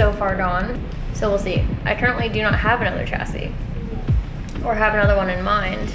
so far gone. So we'll see. I currently do not have another chassis or have another one in mind,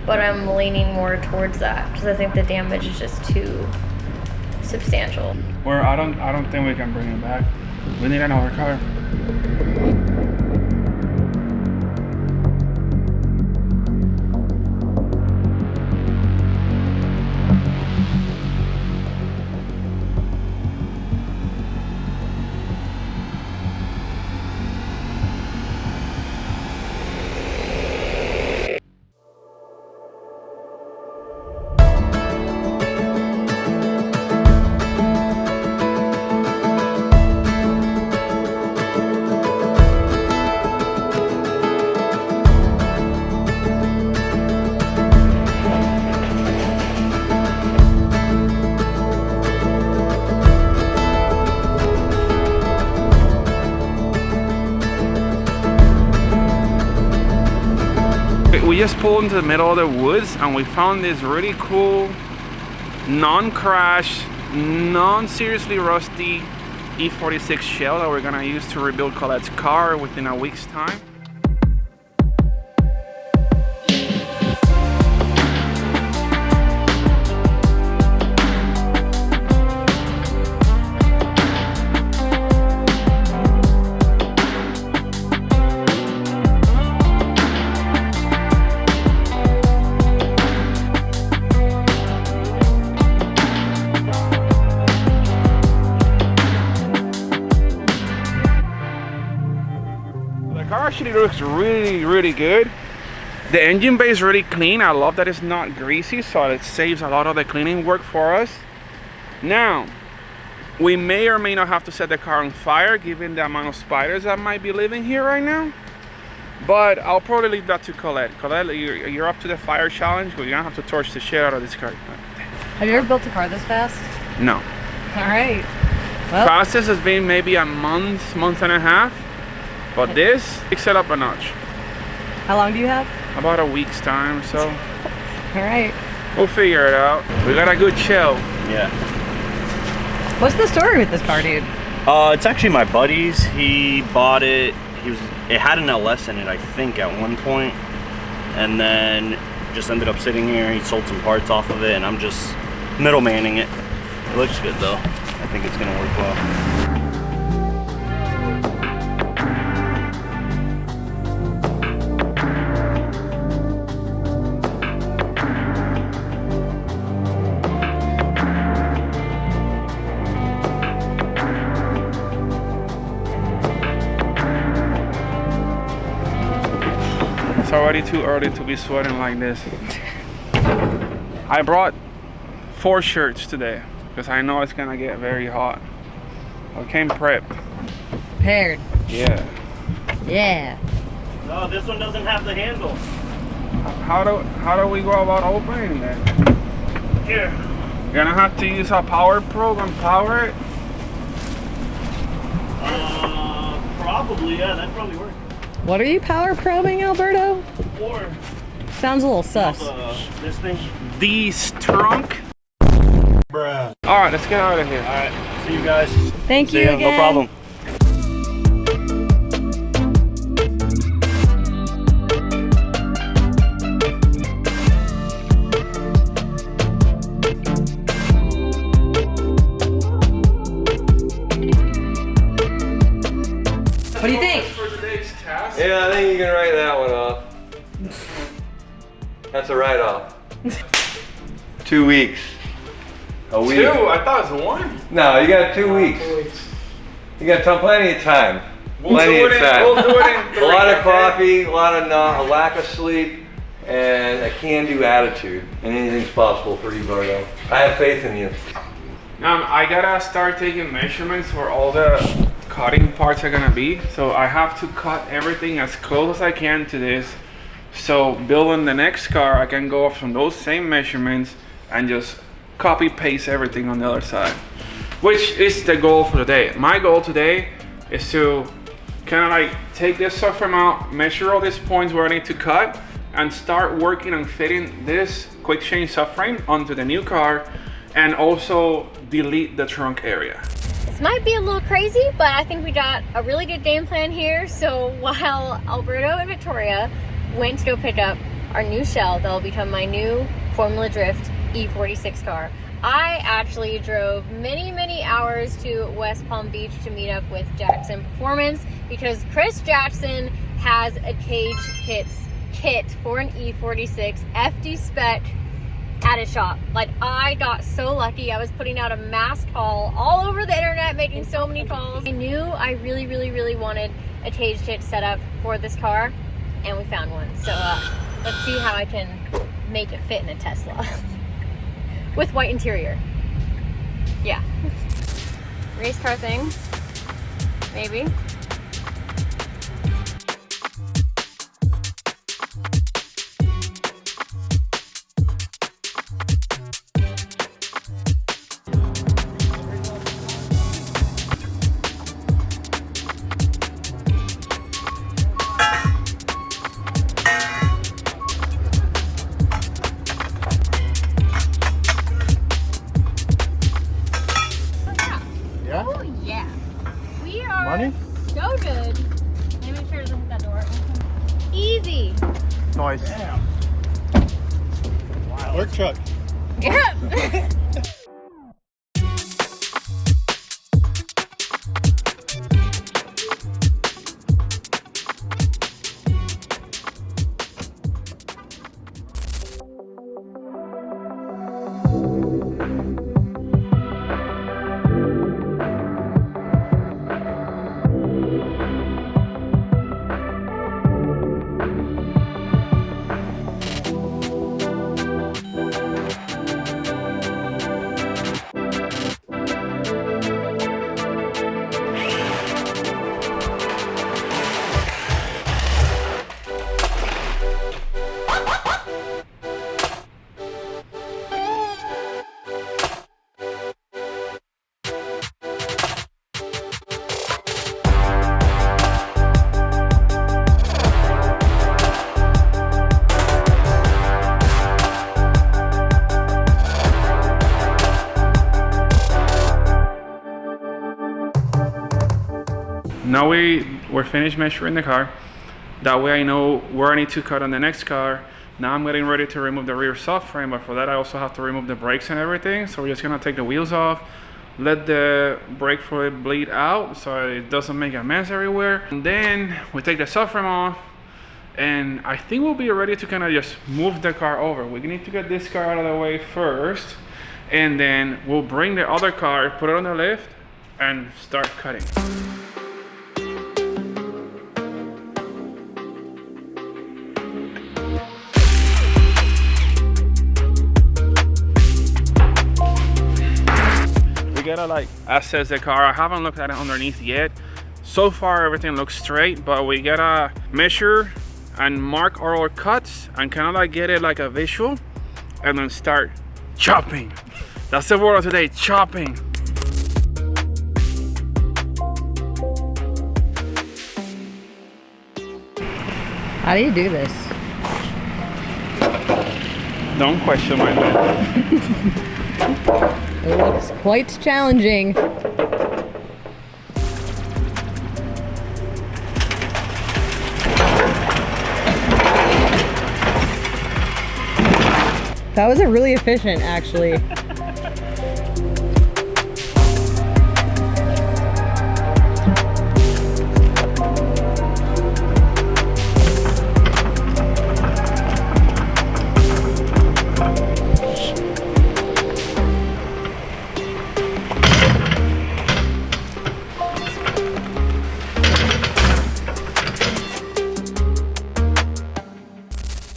but I'm leaning more towards that because I think the damage is just too substantial. Or I don't think we can bring it back. We need another car. We just pulled into the middle of the woods and we found this really cool, non-crash, non-seriously rusty E46 shell that we're gonna use to rebuild Colette's car within a week's time. Actually looks really good. The engine bay is really clean. I love that it's not greasy, so it saves a lot of the cleaning work for us. Now, we may or may not have to set the car on fire given the amount of spiders that might be living here right now, but I'll probably leave that to Colette. Colette, you're up to the fire challenge, but you're gonna have to torch the shit out of this car. Have you ever built a car this fast? No. All right. Well, Fastest has been maybe a month and a half. But this takes it up a notch. how long do you have? About a week's time or so. All right. We'll figure it out. We got a good shell. Yeah. What's the story with this car, dude? It's actually my buddy's. He bought it. It had an LS in it, I think, at one point, and then just ended up sitting here. He sold some parts off of it, and I'm just middlemaning it. It looks good though. I think it's gonna work well. It's already too early to be sweating like this. I brought 4 shirts today because I know it's gonna get very hot. I came prepped. Prepared. Yeah. Yeah. No, this one doesn't have the handle. How do we go about opening it? Here. You're gonna have to use a power probe and power it. Probably, yeah, that'd probably work. What are you power probing, Alberto? Or Sounds a little sus. this thing. These trunk. Bruh. All right, let's get out of here. All right, see you guys. Thank See you ya, again. no problem. What do you think? For today's task. Yeah, I think you can write that one off. That's a write-off. 2 weeks. A week. 2? I thought it was 1. No, you got 2 weeks. You got plenty of time. We'll Plenty do of it in- time. we'll do it in 3, A lot of okay? coffee, a lack of sleep, and a can-do attitude. And anything's possible for you, Bardo. I have faith in you. I gotta start taking measurements where all the cutting parts are gonna be. So I have to cut everything as close as I can to this. So building the next car, I can go from those same measurements and just copy paste everything on the other side, which is the goal for today. My goal today is to kind of like take this subframe out, measure all these points where I need to cut, and start working on fitting this quick change subframe onto the new car, and also delete the trunk area. It's might be a little crazy, but I think we got a really good game plan here. So while Alberto and Victoria went to go pick up our new shell that will become my new Formula Drift E46 car, I actually drove many hours to West Palm Beach to meet up with Jackson Performance because Chris Jackson has a cage kit for an E46 FD-spec at a shop. Like, I got so lucky. I was putting out a mass call all over the internet, making so many calls. I knew I really wanted a cage kit set up for this car, and we found one. So let's see how I can make it fit in a Tesla with white interior. Yeah. Race car thing, maybe. Money? So good. Let me make sure it doesn't hit that door. Easy. Nice. Damn. Wow. Work truck. Yeah. Now we're finished measuring the car. That way I know where I need to cut on the next car. Now I'm getting ready to remove the rear subframe, but for that I also have to remove the brakes and everything. So we're just gonna take the wheels off, let the brake fluid bleed out so it doesn't make a mess everywhere. And then we take the subframe off, and I think we'll be ready to kind of just move the car over. We need to get this car out of the way first, and then we'll bring the other car, put it on the lift, and start cutting. We gotta like assess the car. I haven't looked at it underneath yet. So far everything looks straight, but we gotta measure and mark our cuts and kind of like get it like a visual and then start chopping. That's the word of today, chopping. How do you do this? Don't question my method. It looks quite challenging. That was really efficient, actually.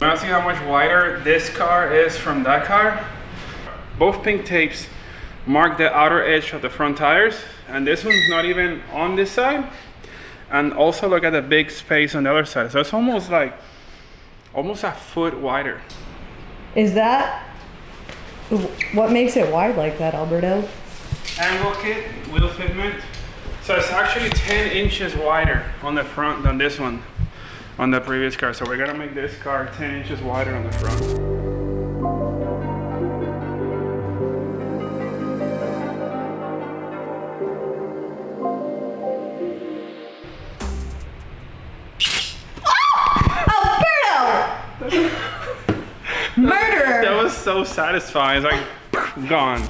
Now see how much wider this car is from that car? Both pink tapes mark the outer edge of the front tires, and this one's not even on this side. And also look at the big space on the other side. So it's almost a foot wider. Is that what makes it wide like that, Alberto? Angle kit, wheel fitment. So it's actually 10 inches wider on the front than this one on the previous car. So we're gonna make this car 10 inches wider on the front. so satisfying. It's like gone.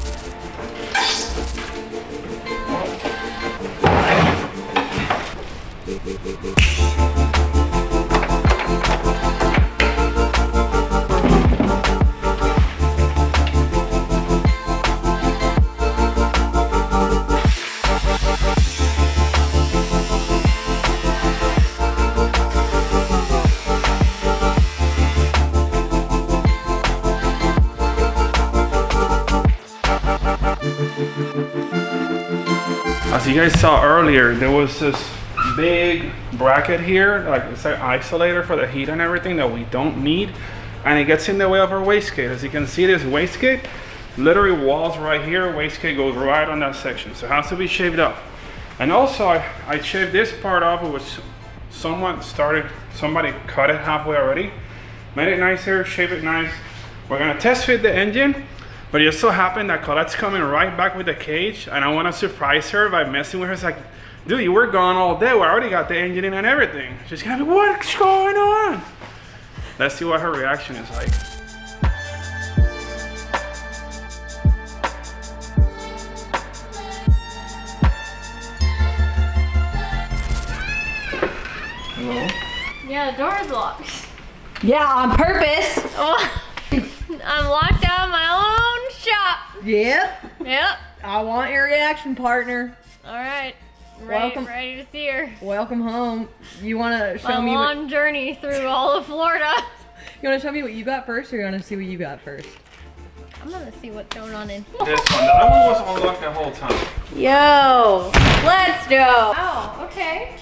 As you guys saw earlier, there was this big bracket here, like it's an isolator for the heat and everything that we don't need, and it gets in the way of our wastegate. As you can see, this wastegate literally walls right here, wastegate goes right on that section, so it has to be shaved off. And also I shaved this part off, which somebody cut it halfway already, made it nicer, shaved it nice. We're gonna test fit the engine. But it just so happened that Colette's coming right back with the cage, and I want to surprise her by messing with her. It's like, dude, you were gone all day. We already got the engine in and everything. She's gonna be, what's going on? Let's see what her reaction is like. Hello? Yeah, the door is locked. Yeah, on purpose. Oh, I'm locked out of my own shop. Yep. Yep. I want your reaction, partner. All right. Welcome. Ready to see her. Welcome home. You want to show My me long journey through all of Florida. You want to show me what you got first, or you want to see what you got first? I'm gonna see what's going on in. This one. The other one was unlocked the whole time. Yo, let's go. Oh, okay.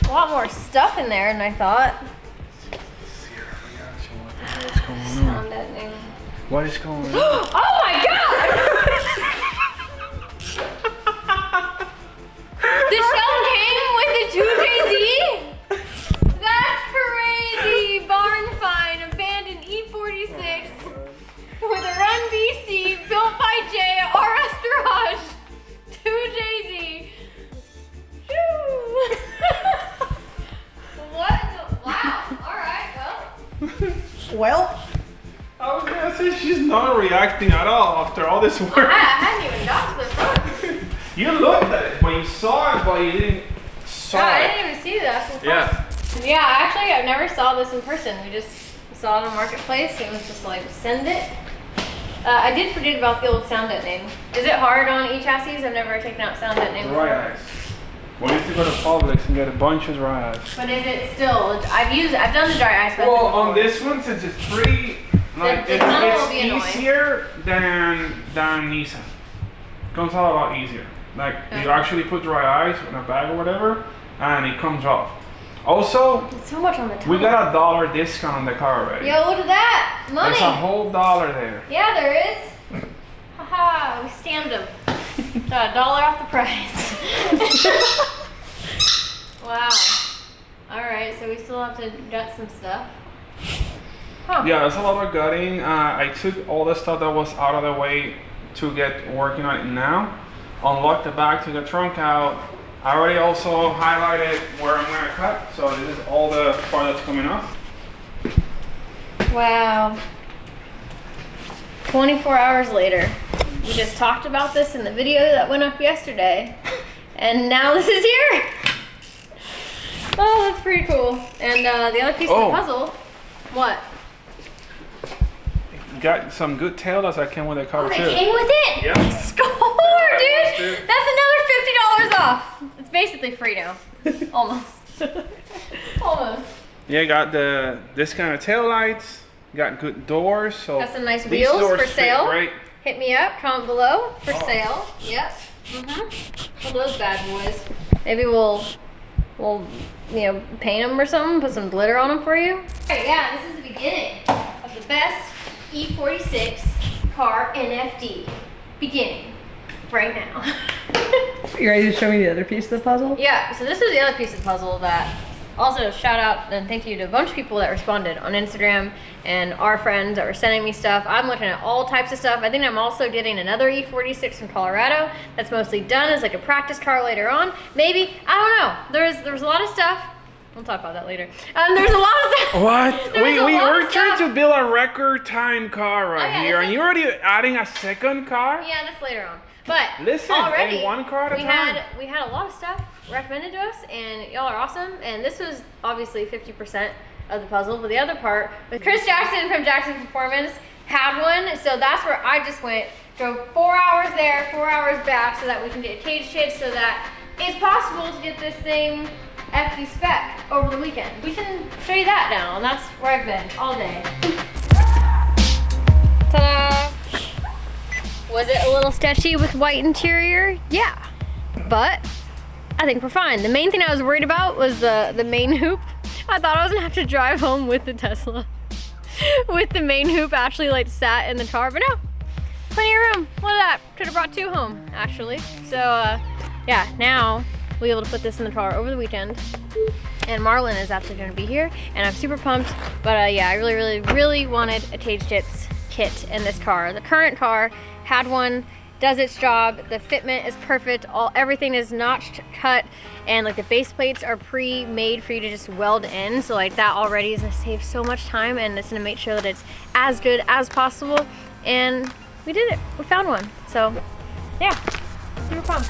A lot more stuff in there than I thought. What's going on? Sound deadening. What is going on? Oh my god! The shell came with the 2JZ? That's crazy! Barn find, abandoned E46 with a Run BC built by Jay at RS Garage. 2JZ. What? Wow. Alright, Well, I was gonna say she's not reacting at all after all this work. I hadn't even got to the front. You looked at it, but you saw it, but you didn't saw Yeah, I it. didn't even see that from front. Yeah. Yeah, actually, I never saw this in person. We just saw it on Marketplace. It was just like, send it. I did forget about the old sound deadening. Is it hard on e-chassis? I've never taken out sound deadening before. Dry ice. We need to go to Publix and get a bunch of dry ice. But is it still? I've done the dry ice method Well, before. on this one, since it's pretty, like the tunnel will be it's annoying. easier than Nissan. Comes out a lot easier. Like Okay. you actually put dry ice in a bag or whatever, and it comes off. Also, It's so much on the tunnel. we got a $1 discount on the car already. Yo, look at that! Money! There's a whole $1 there. Yeah, there is. Haha, we stamped them. Got $1 off the price. Wow. Alright, so we still have to gut some stuff. Huh. Yeah, there's a lot of gutting. I took all the stuff that was out of the way to get working on it now. Unlocked the back, took the trunk out. I already also highlighted where I'm gonna cut. So this is all the part that's coming off. Wow. 24 hours later. We just talked about this in the video that went up yesterday. And now this is here. Oh, that's pretty cool. And the other piece of the puzzle. What? Got some good tail lights that came with the car Oh, too. they came with it? Yeah. Score, dude! dude. That's another $50 off. It's basically free now. Almost. Almost. Yeah, got this kind of tail lights. Got good doors. So Got some nice these wheels doors for fit sale. Great. Hit me up, comment below for sale. Yep. All those bad boys. Maybe we'll paint them or something, put some glitter on them for you. Alright, yeah, this is the beginning of the best E46 car NFD. Beginning. Right now. you ready to show me the other piece of the puzzle? Yeah, so this is the other piece of the puzzle that also shout out and thank you to a bunch of people that responded on Instagram and our friends that were sending me stuff. I'm looking at all types of stuff. I think I'm also getting another E46 from Colorado that's mostly done as like a practice car later on. Maybe, I don't know. There's a lot of stuff. We'll talk about that later. There's a lot of stuff. What? There's a lot We're of trying stuff. to build a record time car right yeah, here, this and is- you're already adding a second car? Yeah, that's later on. But Listen, already and one car at a time. we had a lot of stuff recommended to us, and y'all are awesome. And this was obviously 50% of the puzzle, but the other part with Chris Jackson from Jackson Performance had one, so that's where I just went, drove 4 hours there, 4 hours back, so that we can get cage kits, so that it's possible to get this thing FD-spec over the weekend. We can show you that now, and that's where I've been all day. Ta-da! Was it a little sketchy with white interior? Yeah, but I think we're fine. The main thing I was worried about was the main hoop. I thought I was gonna have to drive home with the Tesla with the main hoop actually like sat in the car, but no, plenty of room. Look at that, could have brought 2 home actually. So yeah, now we'll be able to put this in the car over the weekend. And Marlon is actually gonna be here, and I'm super pumped. But yeah, I really wanted a cage kit in this car. The current car had one, does its job. The fitment is perfect. Everything is notched, cut, and like the base plates are pre-made for you to just weld in. So like that already is gonna save so much time, and it's gonna make sure that it's as good as possible. And we did it. We found one. So yeah, super pumped.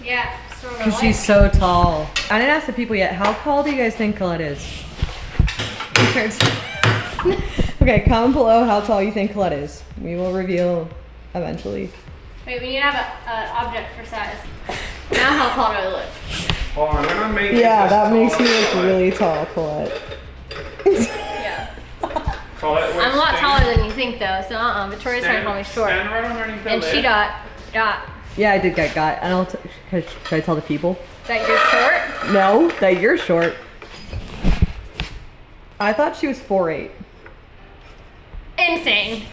Yeah, sort of. Because she's so tall. I didn't ask the people yet. How tall do you guys think Colette is? Okay, comment below how tall you think Colette is. We will reveal eventually. Wait, we need to have an object for size. Now how tall do I look? Oh, I'm gonna make Yeah, this that makes you taller. look really tall, Colette. Yeah. Colette, I'm a lot stand- taller than you think though, so Victoria's trying to call me short. Stand right underneath the And lid. she got, Yeah, I did get got. I don't. Should I tell the people? that you're short? No, that you're short. I thought she was 4'8". Insane.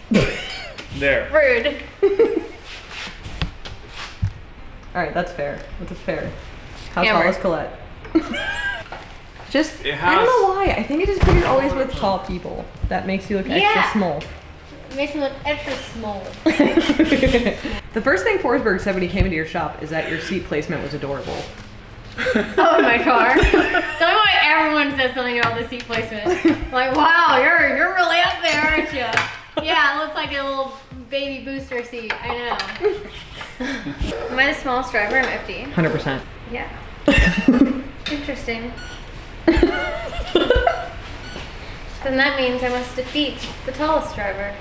There. Rude. All right, that's fair. That's fair. How Hammer. tall is Colette? Just, It I don't has- know why. I think it's just because you're always with tall people. That makes you look extra Yeah. small. It makes me look extra small. The first thing Forsberg said when he came into your shop is that your seat placement was adorable. Oh, in my car. Tell me why everyone says something about the seat placement. Like, wow, you're really up there, aren't you? Yeah, it looks like a little baby booster seat. I know. Am I the smallest driver in FD? 100%. Yeah. Interesting. Then that means I must defeat the tallest driver.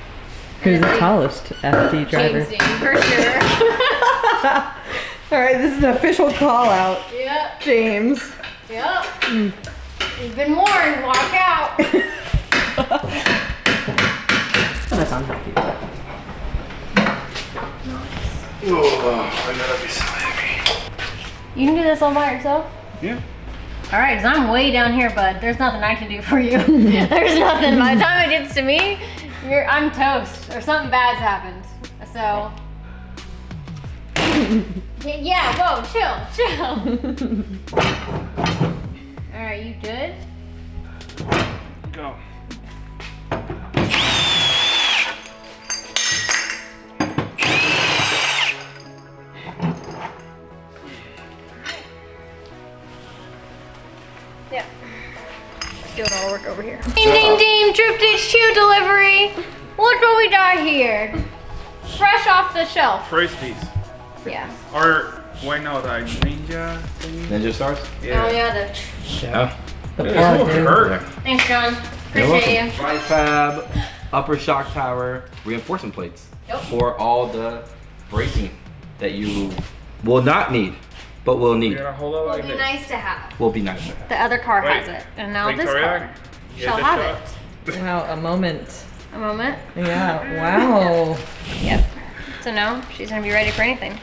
Who's the FD. tallest FD driver? James Dean, for sure. All right, this is an official call out. Yep. James. Yep. You've been warned. Watch out. That's unhealthy. Oh, I gotta be so heavy. You can do this all by yourself? Yeah. All right, because I'm way down here, bud. There's nothing I can do for you. There's nothing. By the time it gets to me, I'm toast, or something bad's happened. So, yeah, whoa, chill. All right, you good? Go. Yeah. Let's do it all work over here. Ding, ding, ding, Drift HQ delivery. Look what we got here. Fresh off the shelf. Frisbees. Yeah. Or, wait, no, the ninja thing? Ninja stars? Oh yeah, Yeah. This will hurt. thanks, John. Appreciate you. Tri-fab, upper shock tower, reinforcement plates. Yep. For all the braking that you will not need, but will You need. gotta hold it Will like be this. nice to have. Will be nice to have. The other car Wait, has it, and now this Victoria, car get shall the have shot. it. Wow, a moment. A moment. Yeah, wow. Yep. So now she's gonna be ready for anything.